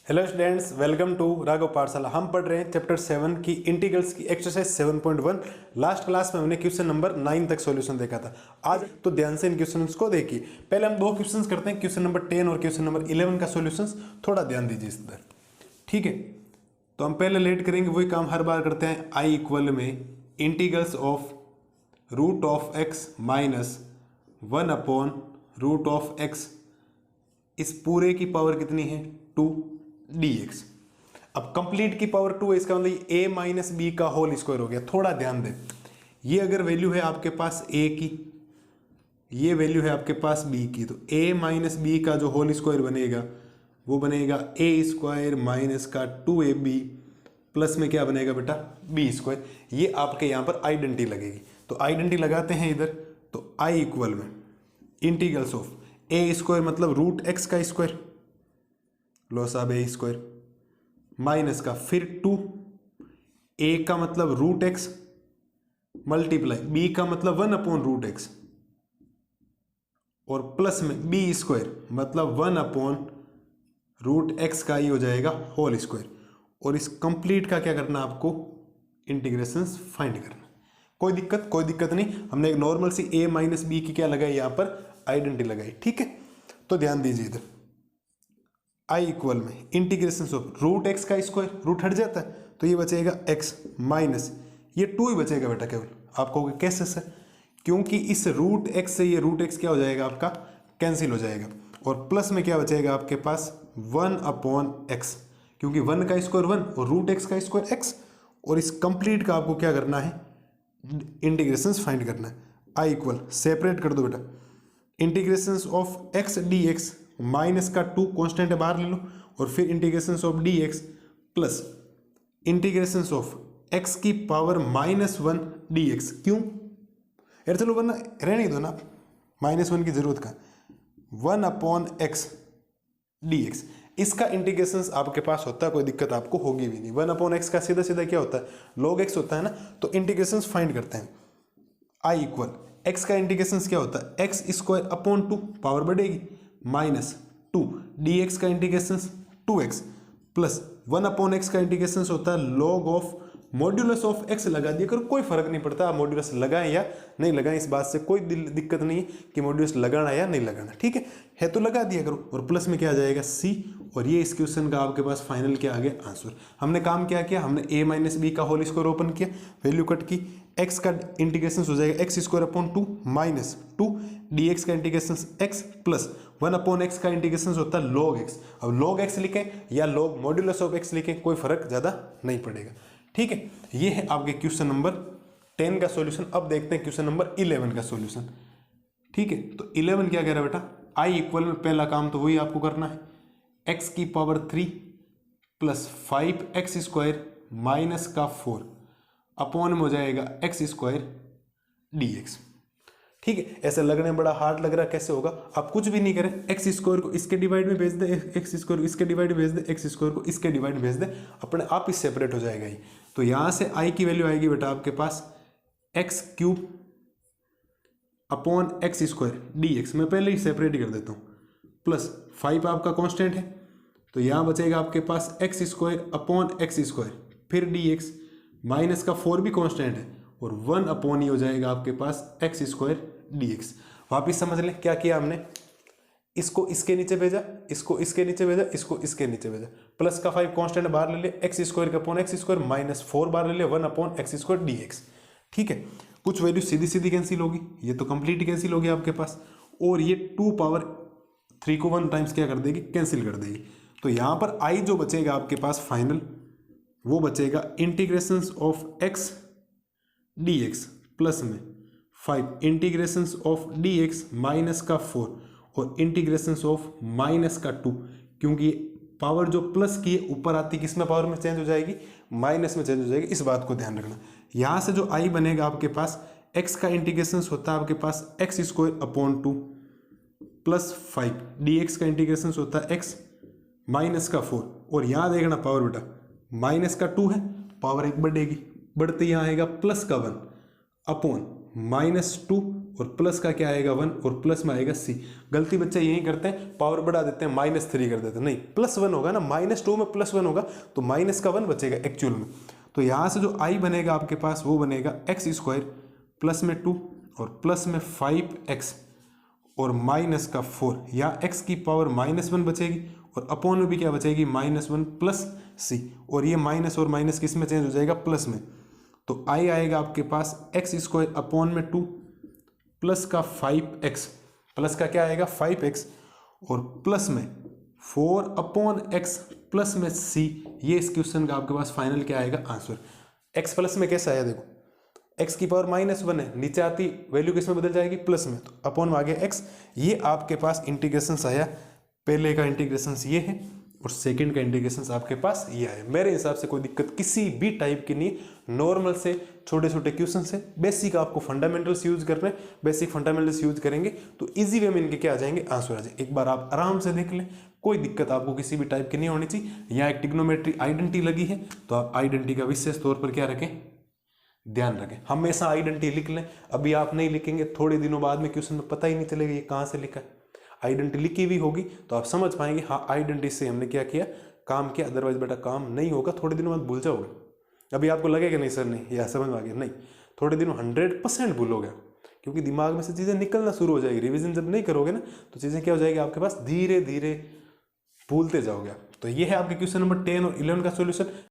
Hello students, welcome to Raghav Pathshala. हम पढ़ रहे हैं चैप्टर 7 की इंटीग्रल्स की एक्सरसाइज 7.1। लास्ट क्लास में हमने क्वेश्चन नंबर 9 तक सॉल्यूशन देखा था। आज तो ध्यान से इन क्वेश्चंस को देखिए। पहले हम दो क्वेश्चंस करते हैं, क्वेश्चन नंबर 10 और क्वेश्चन नंबर 11 का सॉल्यूशंस। थोड़ा ध्यान दीजिए इस तरह, ठीक है। तो हम पहले लेट करेंगे, वही काम हर बार करते हैं। आई इक्वल में integrals of root of x minus 1 upon root of x, इस पूरे की पावर कितनी है 2 dx। अब कंप्लीट की पावर 2 है, इसका मतलब a माइनस बी का होल स्क्वायर हो गया। थोड़ा ध्यान दें, ये अगर वैल्यू है आपके पास a की, ये वैल्यू है आपके पास b की, तो a माइनस बी का जो होल स्क्वायर बनेगा वो बनेगा a स्क्वायर माइनस का 2ab प्लस में क्या बनेगा बेटा b स्क्वायर। ये आपके यहाँ पर आइडेंटिटी लगेगी, तो आइडेंटिटी लगाते हैं इधर। तो i इक्वल में इंटीग्रल्स ऑफ a स्क्वायर मतलब रूट x का square, loss of A square minus का फिर 2, ए का मतलब रूट एक्स मल्टीप्लाई बी का मतलब 1 अपॉन रूट एक्स, और प्लस में बी स्क्वायर मतलब 1 अपॉन रूट एक्स का ही हो जाएगा होल स्क्वायर। और इस कंप्लीट का क्या करना, आपको इंटीग्रेशन फाइंड करना। कोई दिक्कत नहीं। हमने एक नॉर्मल सी ए माइनस बी की क्या लगाई, यहां पर आइडेंटिटी लगाई, ठीक है। तो ध्यान दीजिए इधर आई इक्वल में इंटीग्रेशन ऑफ रूट एक्स का स्क्वायर, रूट हट जाता है तो ये बचेगा एक्स माइनस ये 2 ही बचेगा बेटा केवल। आप कहोगे कैसे सर, क्योंकि इस रूट एक्स से ये रूट एक्स क्या हो जाएगा आपका कैंसिल हो जाएगा, और प्लस में क्या बचेगा आपके पास 1 अपॉन एक्स, क्योंकि 1 का स्क्वायर 1 और रूट एक्स का स्क्वायर एक्स। और इस कंप्लीट का आपको क्या करना है, इंटीग्रेशन फाइंड करना है। आई इक्वल सेपरेट कर दो बेटा, integration of x D x minus का 2 कॉन्स्टेंट है बाहर ले लो, और फिर integration of D x plus integration of x की पावर -1 डी एक्स। क्यों यार, चलो वरना रहने दो ना, -1 की जरूरत का 1 अपॉन एक्स डी एक्स। इसका इंटीग्रेशन आपके पास होता है, कोई दिक्कत आपको होगी भी नहीं। 1 अपॉन एक्स का सीधा सीधा क्या होता है, लॉग एक्स होता है ना। तो इंटीग्रेशन फाइंड करते हैं। आई इक्वल एक्स का इंटीग्रेशन क्या होता है, एक्स स्क्वायर अपॉन 2 पावर बढ़ेगी माइनस 2 डी एक्स का integration 2x plus 1 upon x का इंटीग्रेशन होता है log of modulus of x. लगा दिया करो, कोई फर्क नहीं पड़ता आप मॉड्यूलस लगाएं या नहीं लगाएं, इस बात से कोई दिक्कत नहीं कि मॉड्यूलस लगाना या नहीं लगाना, ठीक है तो लगा दिया करो। और प्लस में क्या आ जाएगा c, और ये इस क्वेश्चन का आपके पास फाइनल क्या आ गया आंसर। हमने काम क्या किया, हमने a माइनस बी का होल स्क्वायर ओपन किया, वैल्यू कट की, x का इंटीग्रेशन हो जाएगा x square upon 2 minus 2 d x का integration x plus 1 upon x का इंटीग्रेशन होता है log x। अब log x लिखें या log मॉड्यूलस ऑफ x लिखें, कोई फर्क ज़्यादा नहीं पड़ेगा, ठीक है। ये है आपके क्वेश्चन नंबर 10 का सॉल्यूशन। अब देखते हैं क्वेश्चन नंबर 11 का सॉल्यूशन, ठीक है। तो 11 क्या कह रहा है बेटा, आई इक्वल में पहला काम तो वही आपको करना है, x की power 3 plus 5x square minus का 4 अपॉन में हो जाएगा x स्क्वायर dx, ठीक है। ऐसा लगने में बड़ा हार्ड लग रहा है, कैसे होगा, आप कुछ भी नहीं करें, एक्स स्क्वायर को इसके डिवाइड में भेज दे, एक्स स्क्वायर को इसके डिवाइड में भेज दे, एक्स स्क्वायर को इसके डिवाइड में भेज दे, अपने आप ही सेपरेट हो जाएगा ही। तो यहां से आई की वैल्यू आएगी बेटा आपके पास x cube upon x square d x, मैं पहले ही सेपरेट ही कर देता हूँ, प्लस 5 आपका कॉन्स्टेंट है, तो यहां बचेगा आपके पास x square upon x square फिर डी एक्स माइनस का 4 भी कॉन्स्टेंट है, और 1 अपॉन ही हो जाएगा आपके पास एक्स स्क्वायर डी एक्स। वापिस समझ लें क्या किया हमने, इसको इसके नीचे भेजा, इसको इसके नीचे भेजा, इसको इसके नीचे भेजा, प्लस का 5 कांस्टेंट बाहर ले लिया, एक्स स्क्वायर का अपॉन एक्स स्क्वायर माइनस 4 बाहर ले लिया, 1 upon x square d x, ठीक है। कुछ वैल्यू सीधी सीधी कैंसिल होगी, ये तो कंप्लीट कैंसिल होगी आपके पास, और ये 2 पावर 3 को 1 टाइम्स क्या कर देगी, कैंसिल कर देगी। तो यहां पर आई जो बचेगा आपके पास फाइनल, वो बचेगा integration of x D x plus में 5 integration of D x minus का 4 और इंटीग्रेशन ऑफ माइनस का 2, क्योंकि पावर जो प्लस की है ऊपर आती किस में पावर में चेंज हो जाएगी, माइनस में चेंज हो जाएगी, इस बात को ध्यान रखना। यहां से जो आई बनेगा आपके पास, एक्स का इंटीग्रेशन होता है आपके पास x square upon 2 plus 5 d x का इंटीग्रेशन होता है एक्स माइनस का 4, और यहां देखना पावर बेटा माइनस का 2 है, पावर 1 बढ़ेगी, बढ़ते यहाँ आएगा प्लस का 1 अपॉन -2 और प्लस का क्या आएगा 1 और प्लस में आएगा c। गलती बच्चे यही करते हैं, पावर बढ़ा देते हैं, -3 कर देते हैं। नहीं, +1 होगा ना, -2 में +1 होगा तो माइनस का 1 बचेगा एक्चुअल में। तो यहाँ से जो i बनेगा आपके पास वो बनेगा x² प्लस में 2 और प्लस में 5x और माइनस का 4। यहाँ x की पावर -1 बचेगी और अपॉन में भी क्या बचेगी -1 प्लस c, और ये माइनस और माइनस किस में चेंज हो जाएगा, प्लस में। तो i आएगा आपके पास x² अपॉन में 2 प्लस का 5x, प्लस का क्या आएगा 5x और प्लस में 4 अपॉन x प्लस में c। ये इस क्वेश्चन का आपके पास फाइनल क्या आएगा आंसर। x प्लस में कैसा आया देखो, x की पावर -1 है, नीचे आती वैल्यू किस में बदल जाएगी, प्लस में, तो अपॉन में आ गया x। ये आपके पास इंटीग्रेशन आया, पहले का इंटीग्रेशन ये है और सेकंड का इंटीग्रेशन आपके पास ये है। मेरे हिसाब से कोई दिक्कत किसी भी टाइप की नहीं, नॉर्मल से छोटे छोटे क्वेश्चन से बेसिक आपको फंडामेंटल्स यूज करने, बेसिक फंडामेंटल्स यूज करेंगे तो इजी वे में इनके क्या आ जाएंगे, आंसर आ जाएंगे। एक बार आप आराम से देख लें, कोई दिक्कत आपको किसी भी टाइप की नहीं होनी चाहिए। यहाँ एक ट्रिग्नोमेट्री आइडेंटिटी लगी है तो आप आइडेंटिटी का विशेष तौर पर क्या रखें, ध्यान रखें, हमेशा आइडेंटिटी लिख लें। अभी आप नहीं लिखेंगे, थोड़े दिनों बाद में क्वेश्चन में पता ही नहीं चलेगा ये कहाँ से लिखा है। आइडेंटिटी लिखी हुई होगी तो आप समझ पाएंगे हाँ आइडेंटिटी से हमने क्या किया, काम किया। अदरवाइज बेटा काम नहीं होगा, थोड़े दिनों बाद भूल जाओगे। अभी आपको लगेगा नहीं सर नहीं यह समझ में आ गया, नहीं, थोड़े दिनों 100% भूलोगे, क्योंकि दिमाग में से चीज़ें निकलना शुरू हो जाएगी। रिवीजन जब नहीं करोगे ना तो चीज़ें क्या हो जाएगी आपके पास, धीरे धीरे भूलते जाओगे। तो ये है आपके क्वेश्चन नंबर 10 और 11 का सोल्यूशन।